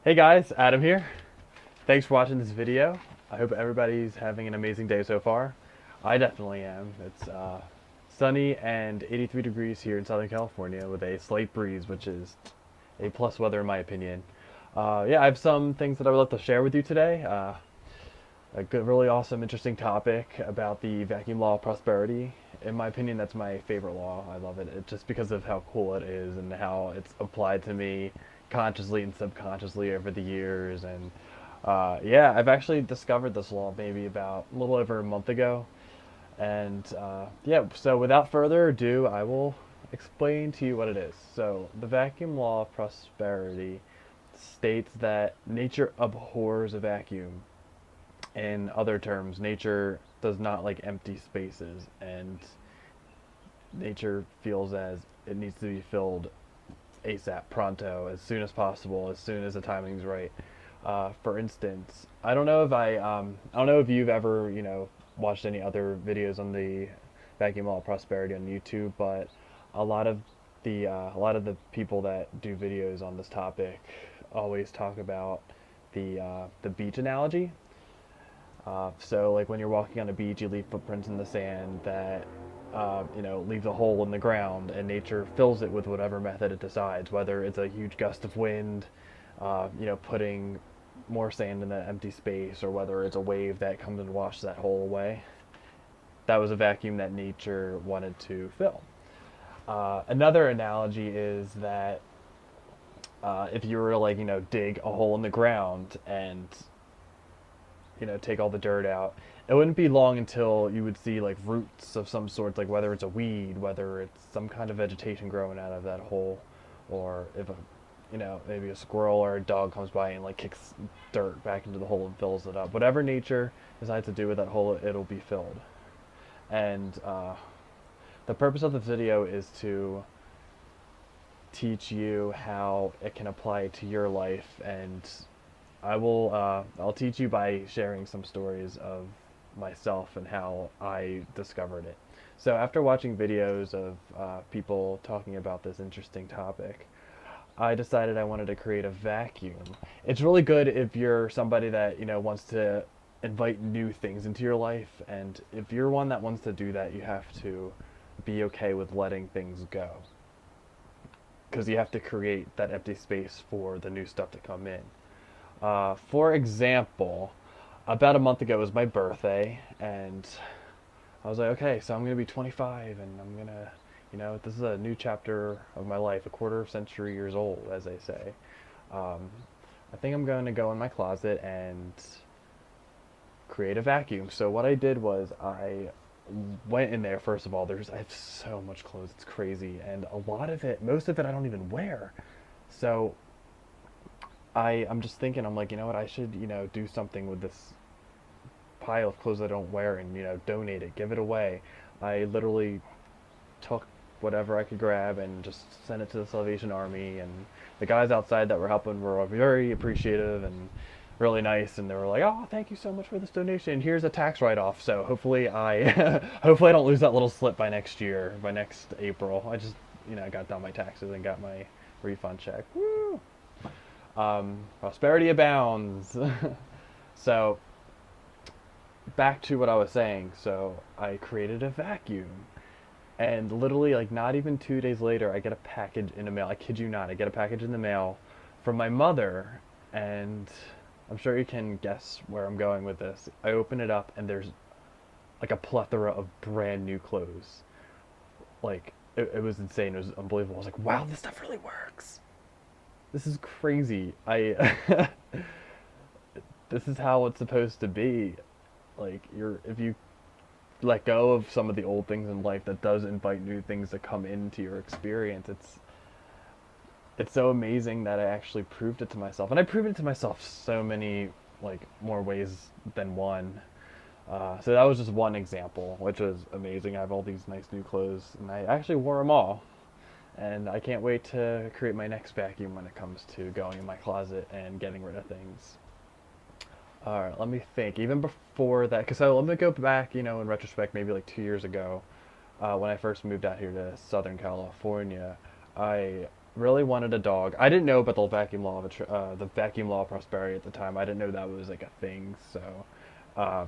Hey guys, Adam here. Thanks for watching this video. I hope everybody's having an amazing day so far. I definitely am. It's sunny and 83 degrees here in Southern California with a slight breeze, which is a plus weather in my opinion. Yeah, I have some things that I would like to share with you today. A good, really awesome, interesting topic about the vacuum law of prosperity. In my opinion, that's my favorite law. I love it, just because of how cool it is and how it's applied to me consciously and subconsciously over the years. And yeah, I've actually discovered this law maybe about a little over a month ago. And yeah, so without further ado, I will explain to you what it is. So, the vacuum law of prosperity states that nature abhors a vacuum. In other terms, nature does not like empty spaces, and nature feels as it needs to be filled ASAP, pronto, as soon as possible, as soon as the timing's right. For instance, I don't know if you've ever watched any other videos on the vacuum law of prosperity on YouTube, but a lot of a lot of the people that do videos on this topic always talk about the beach analogy. So, like when you're walking on a beach, you leave footprints in the sand that, leaves a hole in the ground, and nature fills it with whatever method it decides, whether it's a huge gust of wind, putting more sand in that empty space, or whether it's a wave that comes and washes that hole away. That was a vacuum that nature wanted to fill. Another analogy is that if you were to, dig a hole in the ground and take all the dirt out, it wouldn't be long until you would see like roots of some sort, like whether it's a weed, whether it's some kind of vegetation growing out of that hole, or if maybe a squirrel or a dog comes by and like kicks dirt back into the hole and fills it up. Whatever nature decides to do with that hole, it'll be filled. And the purpose of the video is to teach you how it can apply to your life, and I'll teach you by sharing some stories of myself and how I discovered it. So after watching videos of people talking about this interesting topic, I decided I wanted to create a vacuum. It's really good if you're somebody that wants to invite new things into your life, and if you're one that wants to do that, you have to be okay with letting things go, because you have to create that empty space for the new stuff to come in. For example, about a month ago was my birthday, and I was like, okay, so I'm gonna be 25, and I'm gonna, this is a new chapter of my life, a quarter of century years old, as they say. Um, I think I'm going to go in my closet and create a vacuum. So what I did was I went in there. First of all, I have so much clothes, it's crazy, and a lot of it, most of it, I don't even wear. So I'm just thinking, I'm like, you know what, I should, do something with this pile of clothes I don't wear and, donate it, give it away. I literally took whatever I could grab and just sent it to the Salvation Army, and the guys outside that were helping were very appreciative and really nice, and they were like, "Oh, thank you so much for this donation. Here's a tax write-off." So hopefully I hopefully I don't lose that little slip by next year, by next April. I just, got done my taxes and got my refund check. Woo! Prosperity abounds. So back to what I was saying. So I created a vacuum, and literally, like, not even 2 days later, I get a package in the mail. I kid you not, I get a package in the mail from my mother, and I'm sure you can guess where I'm going with this. I open it up, and there's like a plethora of brand new clothes. Like, it was insane. It was unbelievable. I was like, wow, this stuff really works. This is crazy. This is how it's supposed to be. Like, if you let go of some of the old things in life, that does invite new things to come into your experience. It's so amazing that I actually proved it to myself, and I proved it to myself so many, like, more ways than one. So that was just one example, which was amazing. I have all these nice new clothes, and I actually wore them all. And I can't wait to create my next vacuum when it comes to going in my closet and getting rid of things. All right, let me think. Even before that, because let me go back, in retrospect, maybe like 2 years ago, when I first moved out here to Southern California, I really wanted a dog. I didn't know about the vacuum law of prosperity at the time. I didn't know that was like a thing. So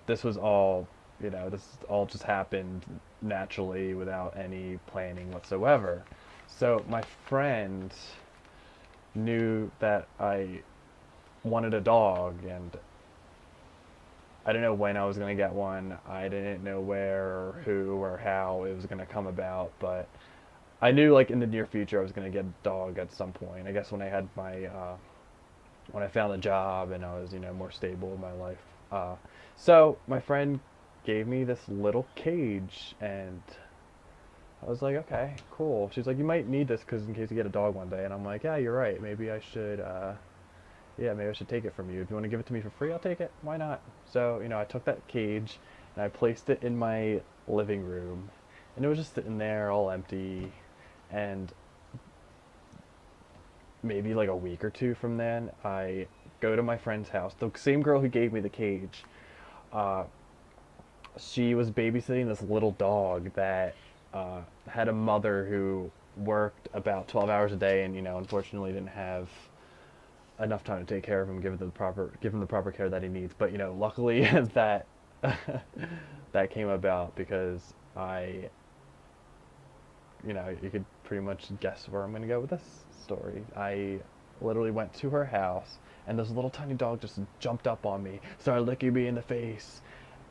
this was all, this all just happened naturally without any planning whatsoever. So my friend knew that I wanted a dog, and I didn't know when I was gonna get one. I didn't know where or who or how it was gonna come about, but I knew like in the near future I was gonna get a dog at some point. I guess when I had when I found a job and I was more stable in my life. So my friend gave me this little cage, and I was like, okay, cool. She's like, you might need this because in case you get a dog one day, and I'm like, yeah, you're right. Maybe I should. Yeah, maybe I should take it from you. If you want to give it to me for free, I'll take it. Why not? So, I took that cage and I placed it in my living room, and it was just sitting there all empty. And maybe like a week or two from then, I go to my friend's house. The same girl who gave me the cage, uh, she was babysitting this little dog that had a mother who worked about 12 hours a day, and unfortunately didn't have enough time to take care of him, give him the proper care that he needs. But luckily that that came about because you could pretty much guess where I'm gonna go with this story. I literally went to her house, and this little tiny dog just jumped up on me, started licking me in the face.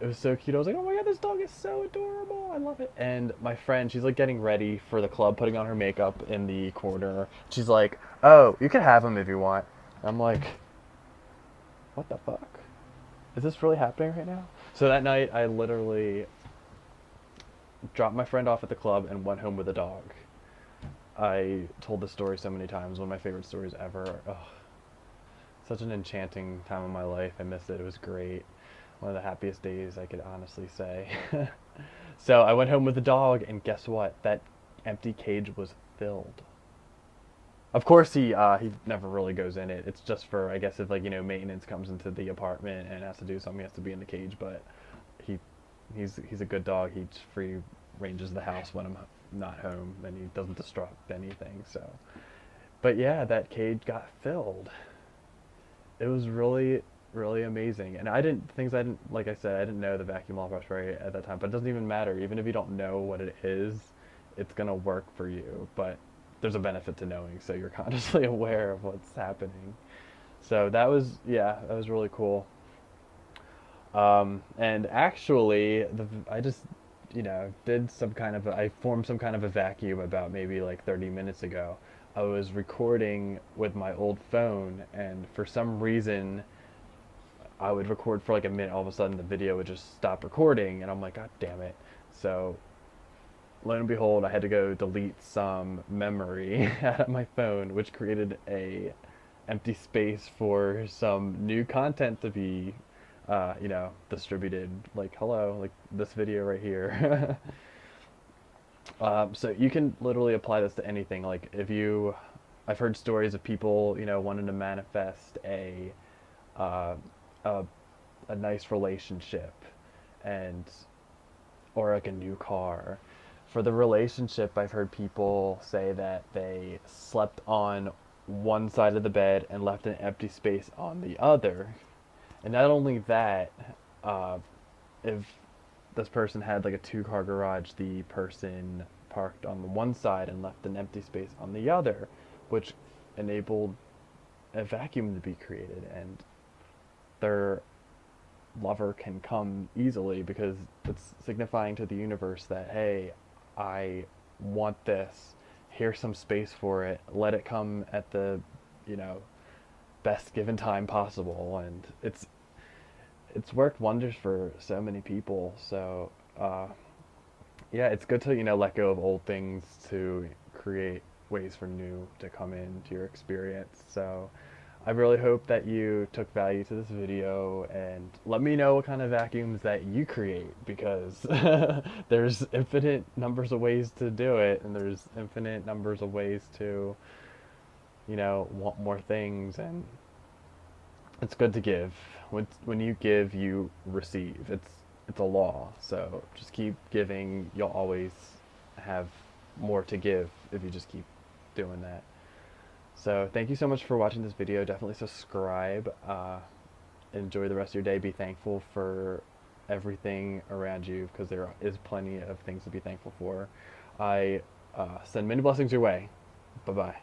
It was so cute. I was like, oh my god, this dog is so adorable. I love it. And my friend, she's like getting ready for the club, putting on her makeup in the corner. She's like, oh, you can have him if you want. I'm like, what the fuck? Is this really happening right now? So that night, I literally dropped my friend off at the club and went home with a dog. I told this story so many times, one of my favorite stories ever. Ugh, such an enchanting time of my life. I missed it. It was great. One of the happiest days, I could honestly say. So I went home with the dog, and guess what? That empty cage was filled. Of course, he never really goes in it. It's just for, I guess, if like maintenance comes into the apartment and has to do something, he has to be in the cage. But he he's a good dog. He just free ranges the house when I'm not home, and he doesn't disrupt anything. So, but yeah, that cage got filled. It was really really amazing, and I didn't like I said, I didn't know the vacuum law of prosperity at that time. But it doesn't even matter. Even if you don't know what it is, it's gonna work for you. But there's a benefit to knowing, so you're consciously aware of what's happening. So that was really cool. And actually, I just, I formed some kind of a vacuum about maybe like 30 minutes ago. I was recording with my old phone, and for some reason, I would record for like a minute. All of a sudden, the video would just stop recording, and I'm like, God damn it. So, lo and behold, I had to go delete some memory out of my phone, which created a empty space for some new content to be distributed. Like, hello, like this video right here. So you can literally apply this to anything. Like, I've heard stories of people, wanting to manifest uh, a, a nice relationship, and or like a new car. For the relationship, I've heard people say that they slept on one side of the bed and left an empty space on the other. And not only that, uh, if this person had like a two-car garage, the person parked on the one side and left an empty space on the other, which enabled a vacuum to be created, and their lover can come easily because it's signifying to the universe that, hey, I want this. Here's some space for it. Let it come at the, you know, best given time possible, and it's worked wonders for so many people. So yeah, it's good to let go of old things to create ways for new to come into your experience. So I really hope that you took value to this video, and let me know what kind of vacuums that you create, because there's infinite numbers of ways to do it, and there's infinite numbers of ways to want more things. And it's good to give. When you give, you receive. It's a law. So just keep giving. You'll always have more to give if you just keep doing that. So thank you so much for watching this video. Definitely subscribe. Enjoy the rest of your day. Be thankful for everything around you because there is plenty of things to be thankful for. I send many blessings your way. Bye bye.